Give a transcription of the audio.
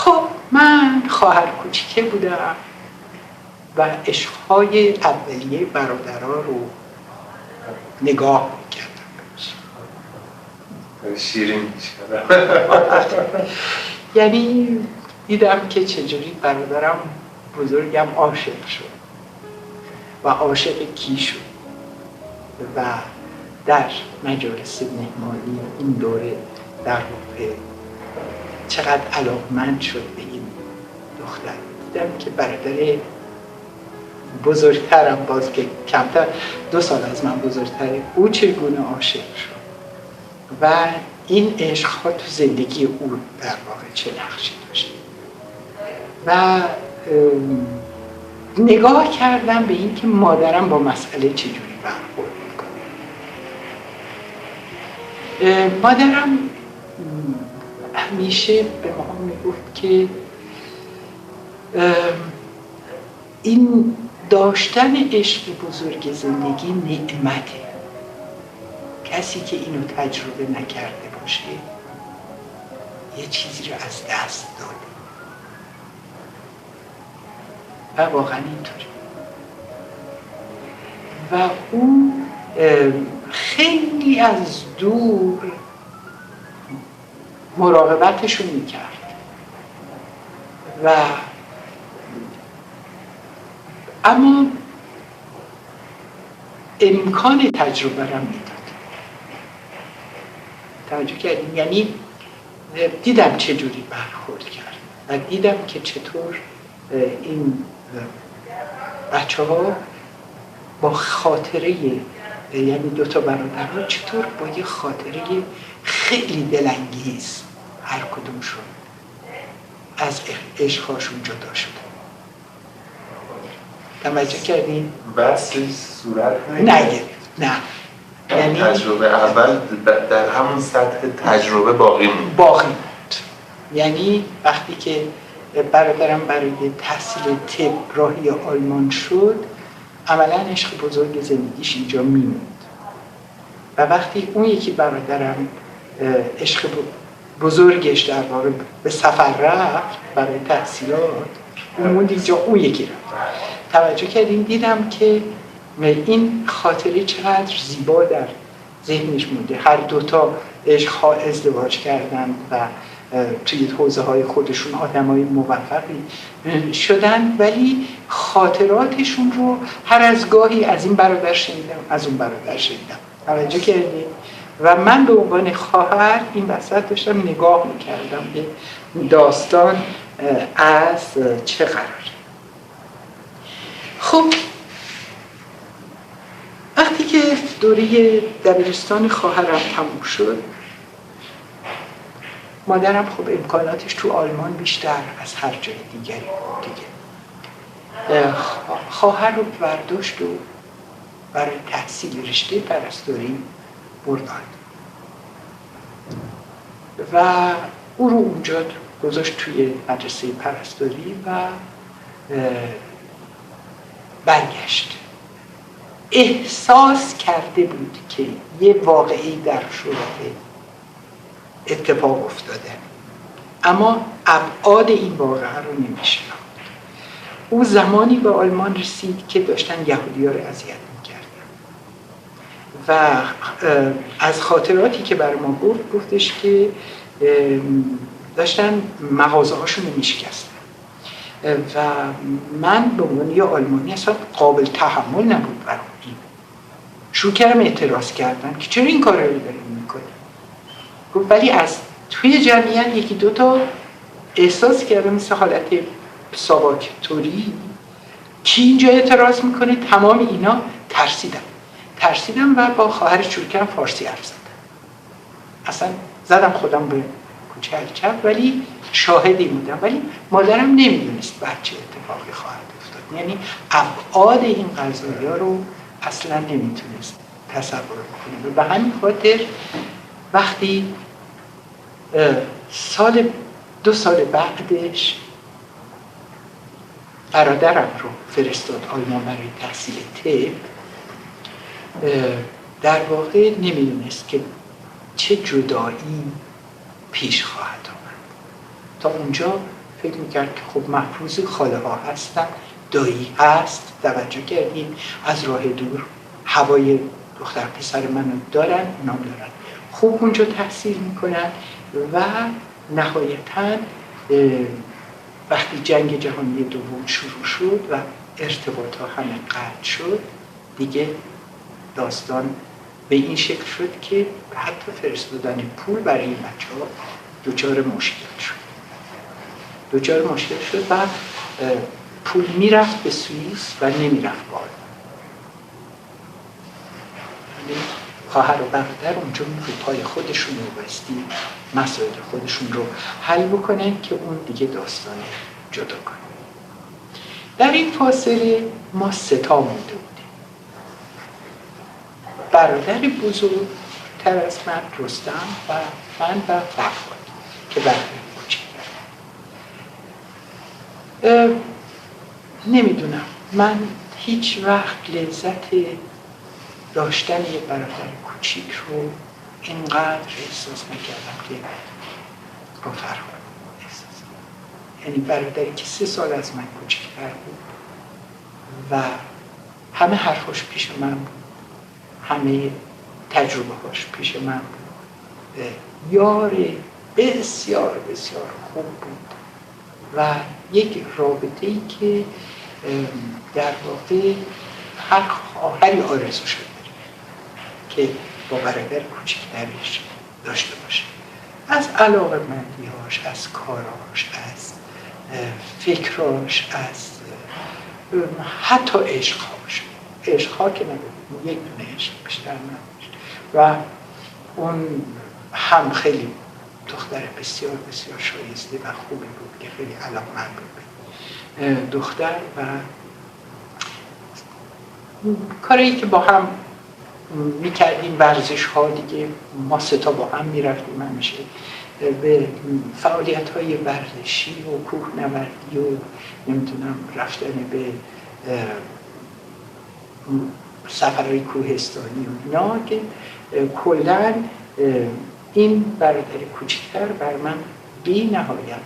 خب من خواهر کوچیکه بودم و عشقهای اولیه برادرها رو نگاه میکردم. شیرین میشه. یعنی دیدم که چجوری برادرم بزرگم عاشق شد و عاشق کی شد و در مجالس مهمانی این دوره در واقع چقدر علاقمند شد به این دختر. دیدم که برادر بزرگترم باز که کمتر 2 سال از من بزرگتره او چگونه عاشق شد و این عشق‌ها تو زندگی او در واقع چه نقشی داشت و نگاه کردم به این که مادرم با مسئله چجوری برخورد میکنه. مادرم همیشه به ما میگفت که این داشتن عشق بزرگ زندگی نعمته. کسی که اینو تجربه نکرده باشه یه چیزی رو از دست داده و واقعا اینطوره. و او خیلی از دور مراقبتشو میکرد و اما امکان تجربه رو میداد. توجه کردیم؟ یعنی دیدم چجوری برخورد کرد و دیدم که چطور این بچه ها با خاطره، یعنی 2 تا برادرها چطور با یه خاطره خیلی دلانگیز هر کدومشون از عشقهاشون جدا شدن. توجه کردین؟ بحثی صورت نگرفت. نه، یعنی تجربه اول در همون سطح تجربه باقی بود. یعنی وقتی که برادرم برای تحصیل طب راهی آلمان شد عملا عشق بزرگ زندگیش اینجا میموند و وقتی اون یکی برادرم عشق بزرگش در واقع به سفر رفت برای تحصیلات، اون موند اینجا، اون یکی رفت. توجه کردین؟ دیدم که این خاطره چقدر زیبا در ذهنش مونده. هر 2 تا عشق‌ها ازدواج کردند و توی حوزه های خودشون آدمای موفقی شدن، ولی خاطراتشون رو هر از گاهی از این برادر شنیدم، از اون برادر شنیدم. توجه کردین؟ و من به عنوان خواهر این وسط داشتم نگاه میکردم به داستان از چه قراره. خب وقتی که دوره دبیرستان خواهرم تموم شد، مادرم خب امکاناتش تو آلمان بیشتر از هر جای دیگری بود دیگه. خواهر رو برداشت و برای تحصیل رشته پرستاری بردند و او رو اونجا گذاشت توی مدرسه پرستاری و برگشت. احساس کرده بود که یه واقعی در صورت اتفاق افتاده، اما ابعاد این واقعه رو نمی‌شناخت. او زمانی به آلمان رسید که داشتن یهودی‌ها رو اذیت می‌کردن و از خاطراتی که برای ما گفتش که داشتن مغازه‌هاشون رو می‌شکستن و من به عنوان یه آلمانی اصلا قابل تحمل نبود برام این. شروع کردم اعتراض کردن که چرا این کار رو داریم می‌کنیم. گفت ولی از توی جمعیت 1-2 تا احساس کردم مثل حالت ساواکتوری کی اینجا اعتراض میکنه. تمام اینا ترسیدم و با خواهرش شروع کردم فارسی حرف زدم. اصلا زدم خودم به کوچه چپ ولی شاهدی بودم، ولی مادرم نمیدونست بعد چه اتفاقی خواهد افتاد. یعنی ابعاد این قضایا رو اصلا نمیتونست تصور کنه و به همین خاطر وقتی 2 سال بعدش برادرم رو فرستاد آلمان برای تحصیل طب، در واقع نمیدونست که چه جدایی پیش خواهد آمد. تا اونجا فکر میکرد که خب محفوظ خاله ها هستن، دایی هست، توجه کردیم از راه دور هوای دختر پسر منو دارن، اونام دارن، خوب اونجا تحصیل میکنن و نهایتاً وقتی جنگ جهانی دوم شروع شد و ارتباط ها همه قطع شد، دیگه داستان به این شکل شد که حتی فرستادن پول برای این بچه ها دچار مشکل شد و پول میرفت به سوئیس و نمیرفت به آلمان. یعنی خواهر و برادر اونجا رو پای خودشون رو بستی مسائل خودشون رو حل بکنن که اون دیگه داستان جدا کنه. در این فاصله ما 3 مونده بودیم. برادر بزرگتر از من رستم و من و فرهاد که برادر کوچیک‌تر. نمیدونم، من هیچ وقت لذت داشتن یه برادر کوچیک رو اینقدر احساس نکردم که با فرهاد احساس کردم. یعنی برادری که 3 سال از من کوچیک‌تر بود و همه حرفاش پیش من بود، همه تجربه هاش پیش من بود، یار بسیار بسیار خوب بود و یک رابطه‌ای که در واقع هر خواهری آرزوش داره که با برادر کوچکترش داشته باشه، از علاقه‌مندی‌هاش، از کاراش، از فکراش، از حتی عشق‌ها که نبود، یک دونه عشق بیشتر نداشت و اون هم خیلی دختر بسیار بسیار شایسته و خوبی بود که خیلی علاقه‌مند بود دختر و کاری که با هم میکردیم، ورزش ها دیگه ما 3 با هم میرفتیم همیشه به فعالیت های ورزشی و کوهنوردی و نمیدونم رفتن به سفرهای کوهستانی و اینا که کلاً این برادر کوچکتر بر من بی نهایت